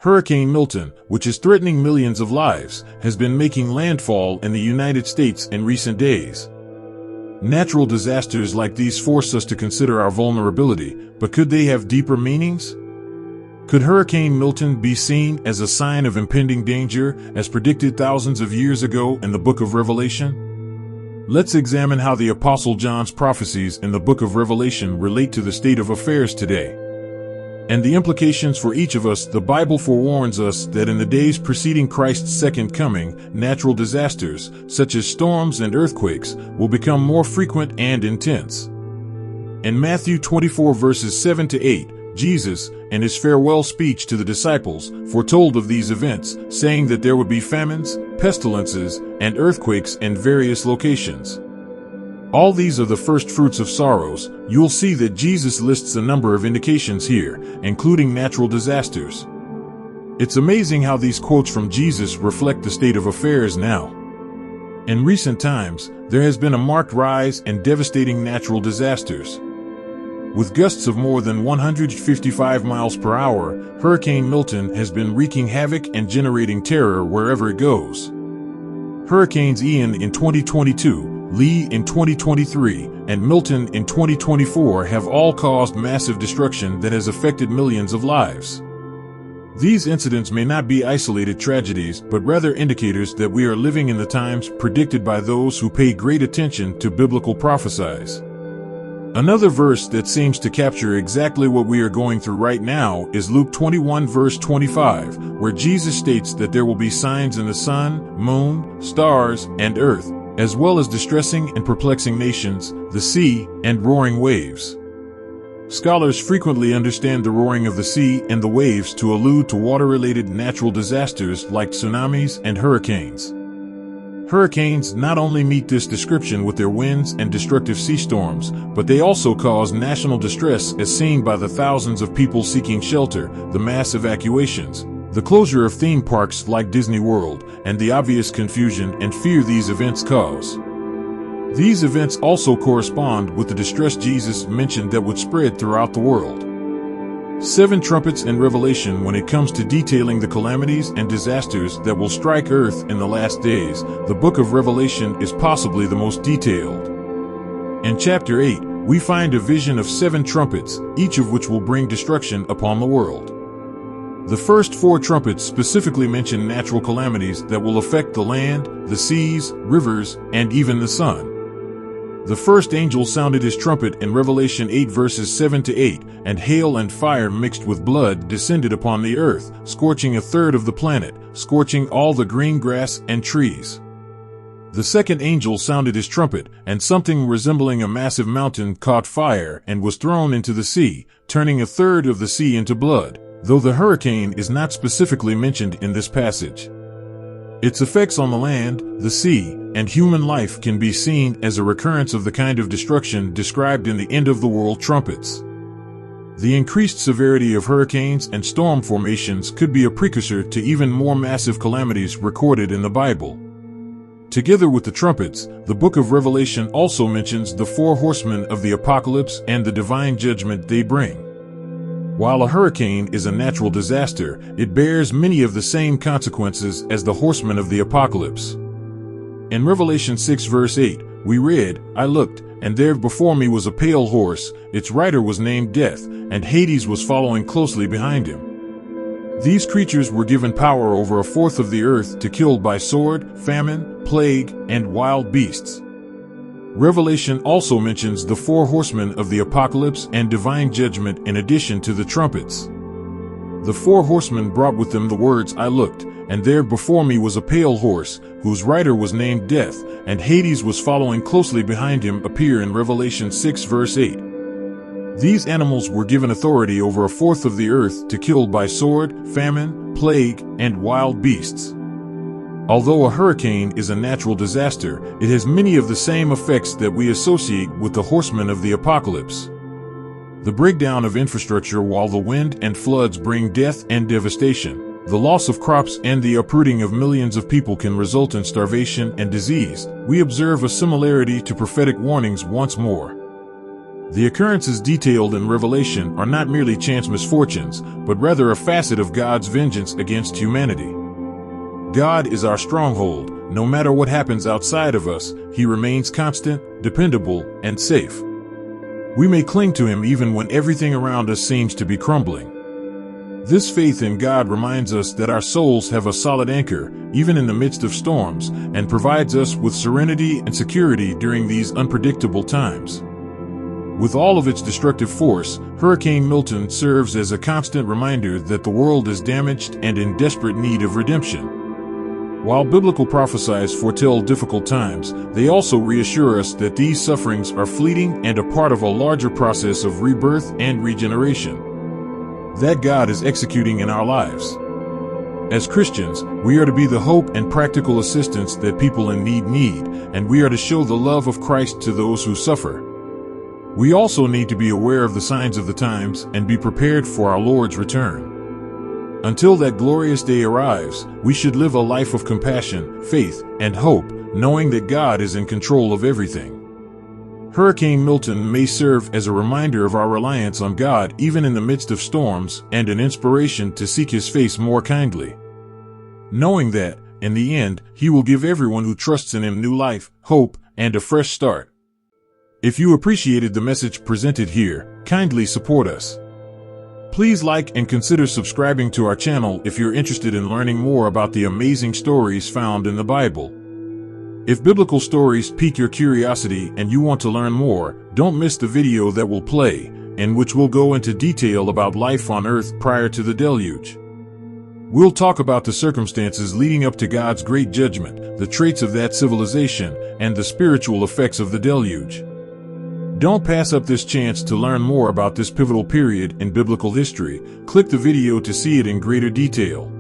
Hurricane Milton, which is threatening millions of lives, has been making landfall in the United States in recent days. Natural disasters like these force us to consider our vulnerability, but could they have deeper meanings? Could Hurricane Milton be seen as a sign of impending danger, as predicted thousands of years ago in the book of Revelation? Let's examine how the Apostle John's prophecies in the book of Revelation relate to the state of affairs today, and the implications for each of us. The Bible forewarns us that in the days preceding Christ's second coming, natural disasters, such as storms and earthquakes, will become more frequent and intense. In Matthew 24 verses 7 to 8, Jesus, in his farewell speech to the disciples, foretold of these events, saying that there would be famines, pestilences, and earthquakes in various locations. All these are the first fruits of sorrows. You'll see that Jesus lists a number of indications here, including natural disasters. It's amazing how these quotes from Jesus reflect the state of affairs now. In recent times, there has been a marked rise in devastating natural disasters. With gusts of more than 155 miles per hour, Hurricane Milton has been wreaking havoc and generating terror wherever it goes. Hurricanes Ian in 2022, Lee in 2023, and Milton in 2024 have all caused massive destruction that has affected millions of lives. These incidents may not be isolated tragedies, but rather indicators that we are living in the times predicted by those who pay great attention to biblical prophecies. Another verse that seems to capture exactly what we are going through right now is Luke 21 verse 25, where Jesus states that there will be signs in the sun, moon, stars, and earth, as well as distressing and perplexing nations, the sea, and roaring waves. Scholars frequently understand the roaring of the sea and the waves to allude to water-related natural disasters like tsunamis and hurricanes. Hurricanes not only meet this description with their winds and destructive sea storms, but they also cause national distress as seen by the thousands of people seeking shelter, the mass evacuations, the closure of theme parks like Disney World, and the obvious confusion and fear these events cause. These events also correspond with the distress Jesus mentioned that would spread throughout the world. 7 trumpets in Revelation. When it comes to detailing the calamities and disasters that will strike earth in the last days, the book of Revelation is possibly the most detailed. In chapter 8, we find a vision of 7 trumpets, each of which will bring destruction upon the world. The first 4 trumpets specifically mention natural calamities that will affect the land, the seas, rivers, and even the sun. The first angel sounded his trumpet in Revelation 8 verses 7 to 8, and hail and fire mixed with blood descended upon the earth, scorching a third of the planet, scorching all the green grass and trees. The second angel sounded his trumpet, and something resembling a massive mountain caught fire and was thrown into the sea, turning a third of the sea into blood, though the hurricane is not specifically mentioned in this passage. Its effects on the land, the sea, and human life can be seen as a recurrence of the kind of destruction described in the end-of-the-world trumpets. The increased severity of hurricanes and storm formations could be a precursor to even more massive calamities recorded in the Bible. Together with the trumpets, the book of Revelation also mentions the 4 horsemen of the apocalypse and the divine judgment they bring. While a hurricane is a natural disaster, it bears many of the same consequences as the horsemen of the apocalypse. In Revelation 6 verse 8, we read, "I looked, and there before me was a pale horse, its rider was named Death, and Hades was following closely behind him." These creatures were given power over a fourth of the earth to kill by sword, famine, plague, and wild beasts. Revelation also mentions the 4 horsemen of the apocalypse and divine judgment in addition to the trumpets. The 4 horsemen brought with them the words, "I looked, and there before me was a pale horse, whose rider was named Death, and Hades was following closely behind him," appear in Revelation 6 verse 8. These animals were given authority over a fourth of the earth to kill by sword, famine, plague, and wild beasts. Although a hurricane is a natural disaster, it has many of the same effects that we associate with the horsemen of the apocalypse. The breakdown of infrastructure while the wind and floods bring death and devastation. The loss of crops and the uprooting of millions of people can result in starvation and disease. We observe a similarity to prophetic warnings once more. The occurrences detailed in Revelation are not merely chance misfortunes, but rather a facet of God's vengeance against humanity. God is our stronghold. No matter what happens outside of us, He remains constant, dependable, and safe. We may cling to Him even when everything around us seems to be crumbling. This faith in God reminds us that our souls have a solid anchor, even in the midst of storms, and provides us with serenity and security during these unpredictable times. With all of its destructive force, Hurricane Milton serves as a constant reminder that the world is damaged and in desperate need of redemption. While biblical prophecies foretell difficult times, they also reassure us that these sufferings are fleeting and a part of a larger process of rebirth and regeneration that God is executing in our lives. As Christians, we are to be the hope and practical assistance that people in need, and we are to show the love of Christ to those who suffer. We also need to be aware of the signs of the times and be prepared for our Lord's return. Until that glorious day arrives, we should live a life of compassion, faith, and hope, knowing that God is in control of everything. Hurricane Milton may serve as a reminder of our reliance on God even in the midst of storms and an inspiration to seek His face more kindly. Knowing that, in the end, He will give everyone who trusts in Him new life, hope, and a fresh start. If you appreciated the message presented here, kindly support us. Please like and consider subscribing to our channel if you're interested in learning more about the amazing stories found in the Bible. If biblical stories pique your curiosity and you want to learn more, don't miss the video that will play, in which we'll go into detail about life on earth prior to the deluge. We'll talk about the circumstances leading up to God's great judgment, the traits of that civilization, and the spiritual effects of the deluge. Don't pass up this chance to learn more about this pivotal period in biblical history. Click the video to see it in greater detail.